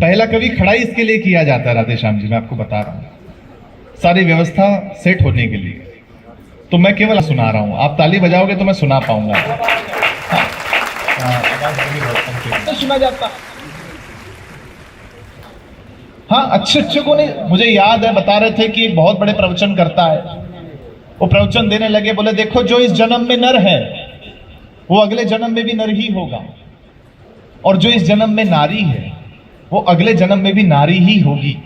पहला कभी खड़ाई इसके लिए किया जाता है राधेश्याम जी, मैं आपको बता रहा हूं, सारी व्यवस्था सेट होने के लिए। तो मैं केवल सुना रहा हूं, आप ताली बजाओगे तो मैं सुना पाऊंगा। तो सुना जाता। हाँ, अच्छे को नहीं, मुझे याद है बता रहे थे कि एक बहुत बड़े प्रवचन करता है, वो प्रवचन देने लगे, बोले देखो जो इस जन्म में नर है वो अगले जन्म में भी नर ही होगा, और जो इस जन्म में नारी है वो अगले जन्म में भी नारी ही होगी।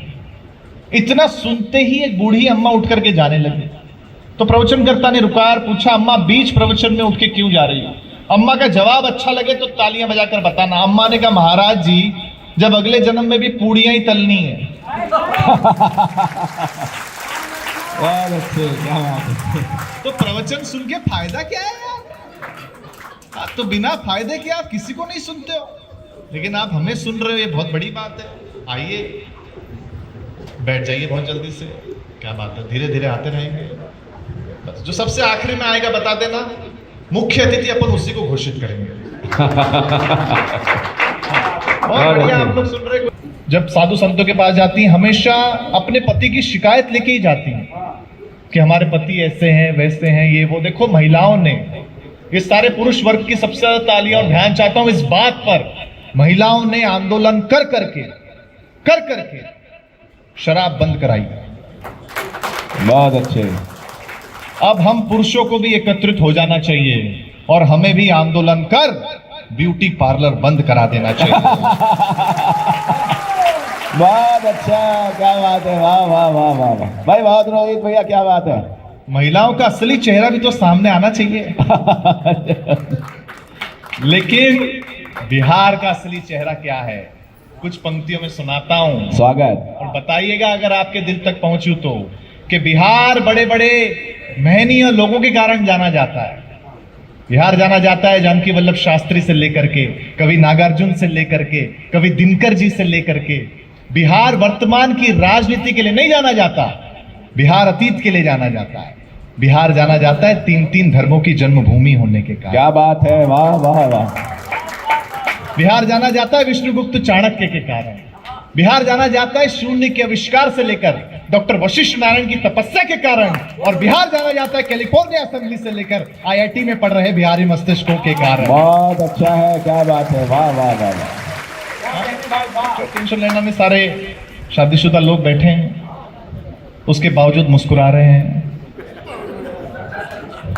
इतना सुनते ही एक बूढ़ी अम्मा उठ करके जाने लगी। तो प्रवचनकर्ता ने रुका और पूछा, अम्मा बीच प्रवचन में उठ के क्यों जा रही हो? अम्मा का जवाब अच्छा लगे तो तालियां बजाकर बताना। अम्मा ने कहा, महाराज जी जब अगले जन्म में भी पूड़ियां ही तलनी है। बहुत अच्छे, क्या बात है। तो प्रवचन सुन के फायदा क्या है यार? तो बिना फायदे के आप किसी को नहीं सुनते हो, लेकिन आप हमें सुन रहे हो, ये बहुत बड़ी बात है। आइए बैठ जाइए बहुत जल्दी से, क्या बात है, धीरे धीरे आते रहेंगे। बस जो सबसे आखिरी में आएगा बता देना, मुख्य अतिथि अपन उसी को घोषित करेंगे। बहुत बढ़िया, आप लोग सुन रहे। जब साधु संतों के पास जाती हैं हमेशा अपने पति की शिकायत लेके ही जाती हैं कि हमारे पति ऐसे हैं वैसे हैं ये वो। देखो महिलाओं ने, इस सारे पुरुष वर्ग की सबसे ज्यादा तालियां और ध्यान चाहता हूं इस बात पर, महिलाओं ने आंदोलन कर करके शराब बंद कराई। बहुत अच्छे। अब हम पुरुषों को भी एकत्रित हो जाना चाहिए और हमें भी आंदोलन कर ब्यूटी पार्लर बंद करा देना चाहिए। बहुत अच्छा, क्या बात है, वाह वाह वाह वाह वाह भाई, बहुत रोहित भैया, क्या बात है। महिलाओं का असली चेहरा भी तो सामने आना चाहिए। लेकिन बिहार का असली चेहरा क्या है, कुछ पंक्तियों में सुनाता हूं, स्वागत। और बताइएगा अगर आपके दिल तक पहुंचू तो, कि बिहार बड़े बड़े महनीय लोगों के कारण जाना जाता है। बिहार जाना जाता है जानकी वल्लभ शास्त्री से लेकर के, कभी नागार्जुन से लेकर के, कभी दिनकर जी से लेकर के। बिहार वर्तमान की राजनीति के लिए नहीं जाना जाता, बिहार अतीत के लिए जाना जाता है। बिहार जाना जाता है तीन तीन धर्मों की जन्मभूमि होने के कारण। क्या बात है, वाह वाह वाह। बिहार जाना जाता है विष्णुगुप्त चाणक्य के कारण। बिहार जाना जाता है शून्य के आविष्कार से लेकर डॉक्टर वशिष्ठ नारायण की तपस्या के कारण। और बिहार जाना जाता है कैलिफोर्निया असेंबली से लेकर आईआईटी में पढ़ रहे बिहारी मस्तिष्कों के कारण। बहुत अच्छा है, क्या बात है, वाह वाह वाह वाह। 300 लेना में सारे शादीशुदा लोग बैठे हैं, उसके बावजूद मुस्कुरा रहे हैं,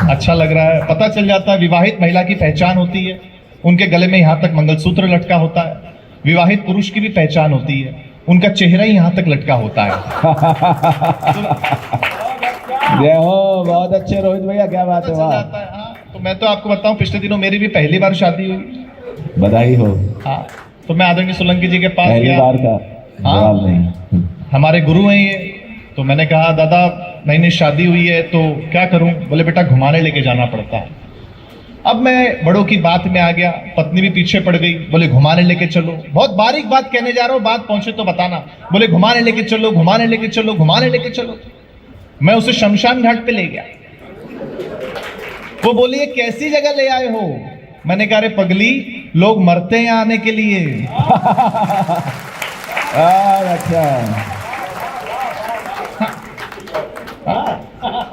अच्छा लग रहा है। पता चल जाता है विवाहित महिला की पहचान होती है, उनके गले में यहां तक मंगलसूत्र लटका होता है। विवाहित पुरुष की भी पहचान होती है, उनका चेहरा ही यहां तक लटका होता है। हो बहुत अच्छे रोहित भैया, क्या बात है, वाह। तो मैं तो आपको बताऊं, पिछले दिनों मेरी भी पहली बार शादी हुई। बधाई हो। हाँ, तो मैं आदरणीय सोलंकी जी के पास पहली गया। बार का जवाब नहीं, हमारे गुरु हैं ये। तो मैंने कहा, दादा नई नई शादी हुई है तो क्या करूं? बोले बेटा घुमाने लेके जाना पड़ता है। अब मैं बड़ों की बात में आ गया, पत्नी भी पीछे पड़ गई, बोले घुमाने लेके चलो। बहुत बारीक बात कहने जा रहा हूं, बात पहुंचे तो बताना। बोले घुमाने लेके चलो, घुमाने लेके चलो, घुमाने लेके चलो। मैं उसे शमशान घाट पे ले गया। वो बोली ये कैसी जगह ले आए हो? मैंने कहा, अरे पगली, लोग मरते हैं आने के लिए। अच्छा।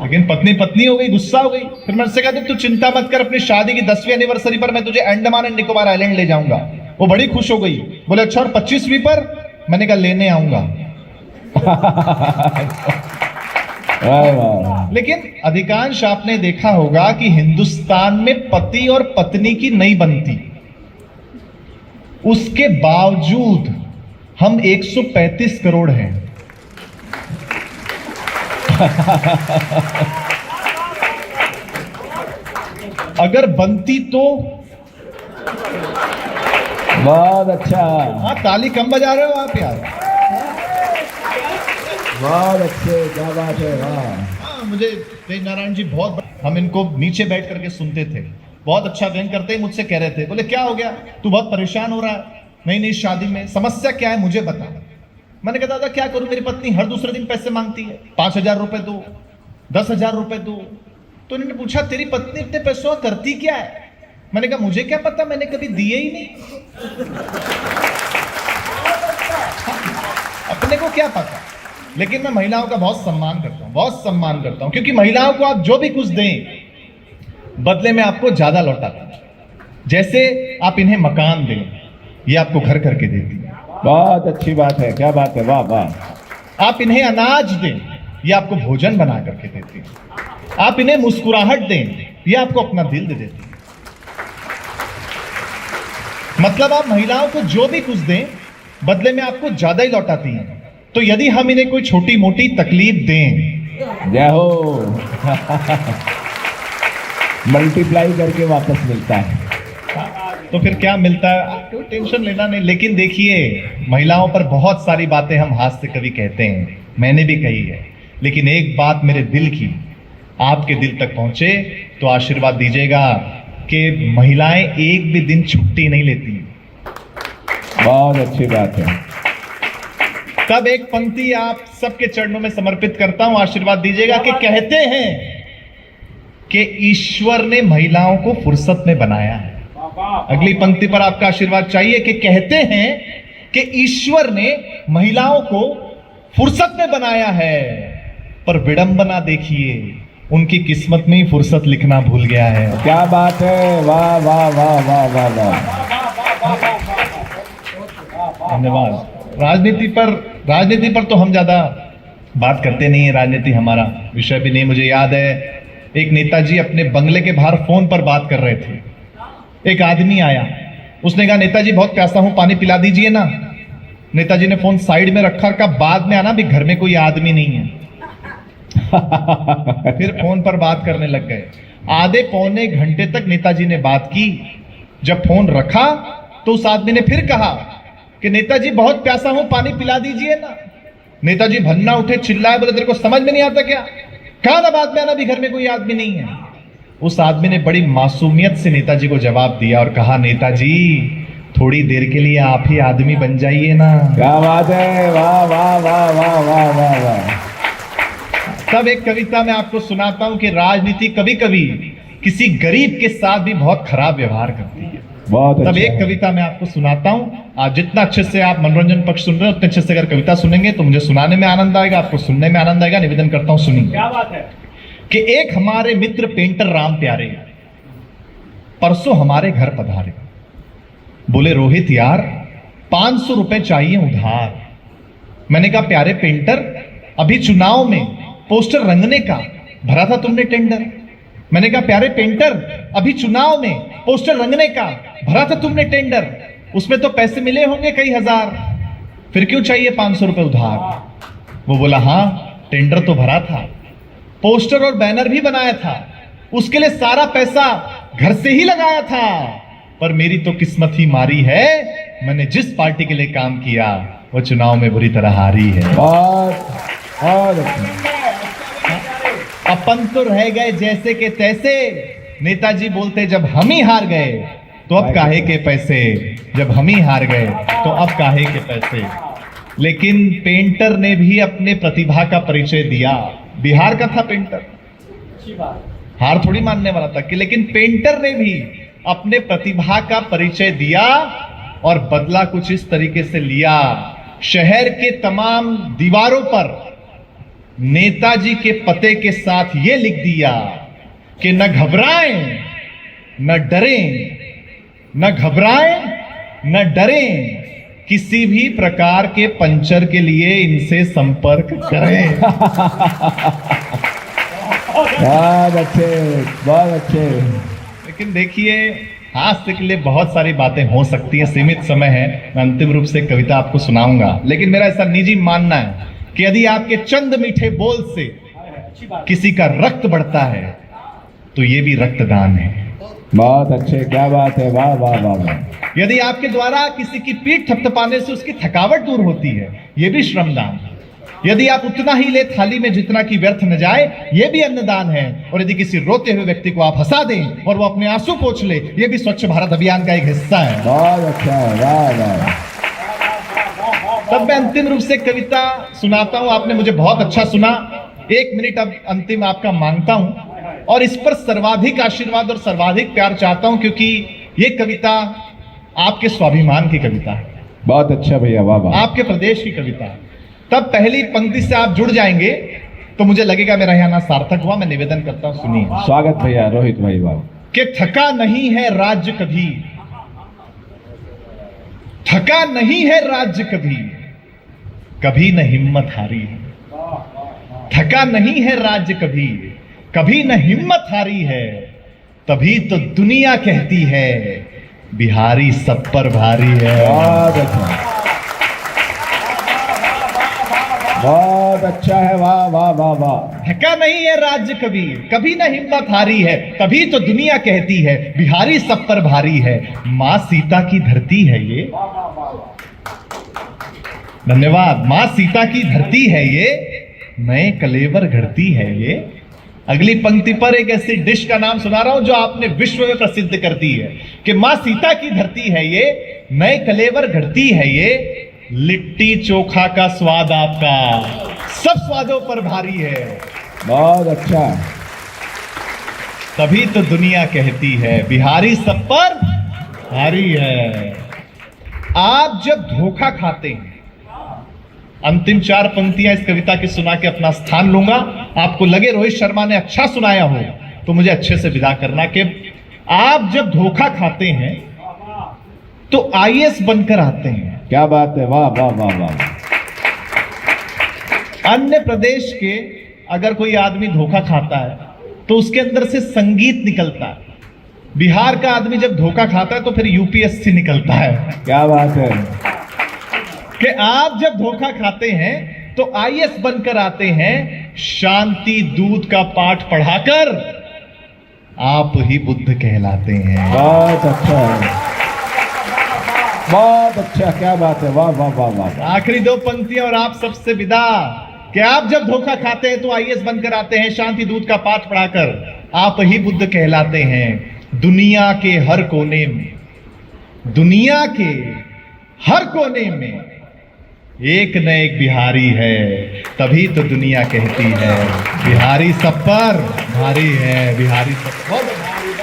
लेकिन पत्नी पत्नी हो गई, गुस्सा हो गई। फिर मैं उससे कहा, तू चिंता मत कर, अपनी शादी की 10वीं एनिवर्सरी पर मैं तुझे अंडमान एंड निकोबार आइलैंड ले जाऊंगा। वो बड़ी खुश हो गई, बोले अच्छा और 25वीं पर? मैंने कहा लेने आऊंगा। लेकिन अधिकांश आपने देखा होगा कि हिंदुस्तान में पति और पत्नी की नहीं बनती, उसके बावजूद हम 135 करोड़ हैं। अगर बनती तो बहुत अच्छा। हाँ, ताली कम बजा रहे हो आप यार। बहुत अच्छे, क्या बात है, वाह। हाँ, मुझे तेज नारायण जी बहुत, हम इनको नीचे बैठ करके सुनते थे, बहुत अच्छा गायन करते ही मुझसे कह रहे थे, बोले क्या हो गया, तू बहुत परेशान हो रहा है नई नई शादी में, समस्या क्या है मुझे बता। मैंने कहा दादा क्या करूं, मेरी पत्नी हर दूसरे दिन पैसे मांगती है, 5,000 रुपए दो, 10,000 रुपए दो। तो उन्होंने पूछा तेरी पत्नी इतने पैसों का करती क्या है? मैंने कहा मुझे क्या पता, मैंने कभी दिए ही नहीं। अपने को क्या पता, लेकिन मैं महिलाओं का बहुत सम्मान करता हूं, बहुत सम्मान करता हूं, क्योंकि महिलाओं को आप जो भी कुछ दें बदले में आपको ज्यादा लौटाती हैं। जैसे आप इन्हें मकान दें, ये आपको घर करके देती है। बहुत अच्छी बात है, क्या बात है, वाह वाह। आप इन्हें अनाज दें, ये आपको भोजन बना करके देती है। आप इन्हें मुस्कुराहट दें, ये आपको अपना दिल दे देती है। मतलब आप महिलाओं को जो भी कुछ दें बदले में आपको ज्यादा ही लौटाती हैं। तो यदि हम इन्हें कोई छोटी मोटी तकलीफ दें, जय हो मल्टीप्लाई करके वापस मिलता है। तो फिर क्या मिलता है, आपको टेंशन लेना नहीं। लेकिन देखिए, महिलाओं पर बहुत सारी बातें हम हास्य कवि कहते हैं, मैंने भी कही है, लेकिन एक बात मेरे दिल की आपके दिल तक पहुंचे तो आशीर्वाद दीजिएगा कि महिलाएं एक भी दिन छुट्टी नहीं लेती। बहुत अच्छी बात है। तब एक पंक्ति आप सबके चरणों में समर्पित करता हूं, आशीर्वाद दीजिएगा कि कहते हैं कि ईश्वर ने महिलाओं को फुर्सत में बनाया है। अगली पंक्ति पर आपका आशीर्वाद चाहिए कि कहते हैं कि ईश्वर ने महिलाओं को फुर्सत में बनाया है, पर विडंबना देखिए, उनकी किस्मत में ही फुर्सत लिखना भूल गया है। क्या बात है, वाह वाह वाह वाह वाह वाह। धन्यवाद। राजनीति पर तो हम ज्यादा बात करते नहीं है, राजनीति हमारा विषय भी नहीं। मुझे याद है एक नेताजी अपने बंगले के बाहर फोन पर बात कर रहे थे। एक आदमी आया, उसने कहा नेताजी बहुत प्यासा हूं, पानी पिला दीजिए ना। नेताजी ने फोन साइड में रखा, कहा बाद में आना, भी घर में कोई आदमी नहीं है। फिर फोन पर बात करने लग गए। आधे पौने घंटे तक नेताजी ने बात की। जब फोन रखा तो उस आदमी ने फिर कहा कि नेताजी बहुत प्यासा हूं, पानी पिला दीजिए ना। नेताजी भन्ना उठे, चिल्लाए, बोले तेरे को समझ में नहीं आता क्या? कहा ना बाद में आना, भी घर में कोई आदमी नहीं है। उस आदमी ने बड़ी मासूमियत से नेताजी को जवाब दिया और कहा नेताजी थोड़ी देर के लिए आप ही आदमी बन जाइए ना। क्या बात है, वाह वाह वाह वाह वाह वाह वाह। तब एक कविता मैं आपको सुनाता हूं कि राजनीति कभी कभी किसी गरीब के साथ भी बहुत खराब व्यवहार करती है। बहुत तब अच्छा एक है। कविता मैं आपको सुनाता हूं। आप जितना अच्छे से आप मनोरंजन पक्ष सुन रहे हो, उतने अच्छे से अगर कविता सुनेंगे तो मुझे सुनाने में आनंद आएगा, आपको सुनने में आनंद आएगा। निवेदन करता हूं, सुनिए। क्या बात है। कि एक हमारे मित्र पेंटर राम प्यारे परसों हमारे घर पधारे। बोले रोहित यार 500 रुपए चाहिए उधार। मैंने कहा प्यारे पेंटर, अभी चुनाव में पोस्टर रंगने का भरा था तुमने टेंडर। मैंने कहा प्यारे पेंटर, अभी चुनाव में पोस्टर रंगने का भरा था तुमने टेंडर, उसमें तो पैसे मिले होंगे कई हजार, फिर क्यों चाहिए 500 रुपए उधार? वो बोला हाँ, टेंडर तो भरा था, पोस्टर और बैनर भी बनाया था, उसके लिए सारा पैसा घर से ही लगाया था, पर मेरी तो किस्मत ही मारी है, मैंने जिस पार्टी के लिए काम किया वो चुनाव में बुरी तरह हारी है। बहुत अच्छा। अपन तो रह गए जैसे के तैसे, नेताजी बोलते जब हम ही हार गए तो अब काहे के पैसे, जब हम ही हार गए तो अब काहे के पैसे। लेकिन पेंटर ने भी अपने प्रतिभा का परिचय दिया। बिहार का था पेंटर, हार थोड़ी मानने वाला था कि, लेकिन पेंटर ने भी अपने प्रतिभा का परिचय दिया और बदला कुछ इस तरीके से लिया। शहर के तमाम दीवारों पर नेताजी के पते के साथ यह लिख दिया कि न घबराएं न डरें, न घबराएं न डरें, किसी भी प्रकार के पंचर के लिए इनसे संपर्क करें। बहुत अच्छे, बहुत अच्छे। लेकिन देखिए, हास्य के लिए बहुत सारी बातें हो सकती हैं, सीमित समय है, मैं अंतिम रूप से कविता आपको सुनाऊंगा। लेकिन मेरा ऐसा निजी मानना है कि यदि आपके चंद मीठे बोल से किसी का रक्त बढ़ता है तो ये भी रक्तदान है। बहुत अच्छे, क्या बात है, वाह वाह वाह वाह। यदि आपके द्वारा किसी की पीठ थपथपाने से उसकी थकावट दूर होती है, यह भी श्रमदान है। यदि आप उतना ही ले थाली में जितना कि व्यर्थ न जाए, यह भी अन्नदान है। और यदि किसी रोते हुए व्यक्ति को आप हंसा दें और वो अपने आंसू पोंछ ले, यह भी स्वच्छ भारत अभियान का एक हिस्सा है। बहुत अच्छा है, वाह वाह। तब मैं अंतिम रूप से कविता सुनाता हूं। आपने मुझे बहुत अच्छा सुना, 1 मिनट अब अंतिम आपका मांगता हूं और इस पर सर्वाधिक आशीर्वाद और सर्वाधिक प्यार चाहता हूं, क्योंकि यह कविता आपके स्वाभिमान की कविता है, बहुत अच्छा भैया, वाह वाह। आपके प्रदेश की कविता है। तब पहली पंक्ति से आप जुड़ जाएंगे तो मुझे लगेगा मेरा यहाँ सार्थक हुआ। मैं निवेदन करता हूं, सुनिए। स्वागत भैया, रोहित भाई वाह। कि थका नहीं है राज्य कभी, थका नहीं है राज्य कभी, कभी न हिम्मत हारी है। थका नहीं है राज्य कभी, कभी न हिम्मत हारी है, तभी तो दुनिया कहती है बिहारी सब पर भारी है। बहुत अच्छा, बहुत अच्छा है, वाह वाह वाह वाह। थका नहीं है राज्य कभी, कभी न हिम्मत हारी है, तभी तो दुनिया कहती है बिहारी सब पर भारी है। मां सीता की धरती है ये, धन्यवाद। मां सीता की धरती है ये, नए कलेवर घड़ती है ये। अगली पंक्ति पर एक ऐसी डिश का नाम सुना रहा हूं जो आपने विश्व में प्रसिद्ध कर दी है कि मां सीता की धरती है ये, नए कलेवर घड़ती है ये। लिट्टी चोखा का स्वाद आपका सब स्वादों पर भारी है। बहुत अच्छा, तभी तो दुनिया कहती है बिहारी सब पर भारी है। आप जब धोखा खाते हैं, अंतिम 4 पंक्तियां इस कविता की सुना के अपना स्थान लूंगा। आपको लगे रोहित शर्मा ने अच्छा सुनाया हो तो मुझे अच्छे से विदा करना कि आप जब धोखा खाते हैं तो आईएएस बनकर आते हैं। क्या बात है, वाह वाह वाह वाह। अन्य प्रदेश के अगर कोई आदमी धोखा खाता है तो उसके अंदर से संगीत निकलता है। बिहार का आदमी जब धोखा खाता है तो फिर यूपीएससी निकलता है। क्या बात है कि आप जब धोखा खाते हैं तो आईएएस बनकर आते हैं, शांति दूत का पाठ पढ़ाकर आप ही बुद्ध कहलाते हैं। बहुत अच्छा है, बहुत अच्छा, क्या बात है, वाह वाह वाह वाह। आखिरी 2 पंक्तियां और आप सबसे विदा कि आप जब धोखा खाते हैं तो आईएएस बनकर आते हैं, शांति दूत का पाठ पढ़ाकर आप ही बुद्ध कहलाते हैं। दुनिया के हर कोने में, दुनिया के हर कोने में एक न एक बिहारी है, तभी तो दुनिया कहती है बिहारी सब पर भारी है। बिहारी सब पर बहुत भारी है।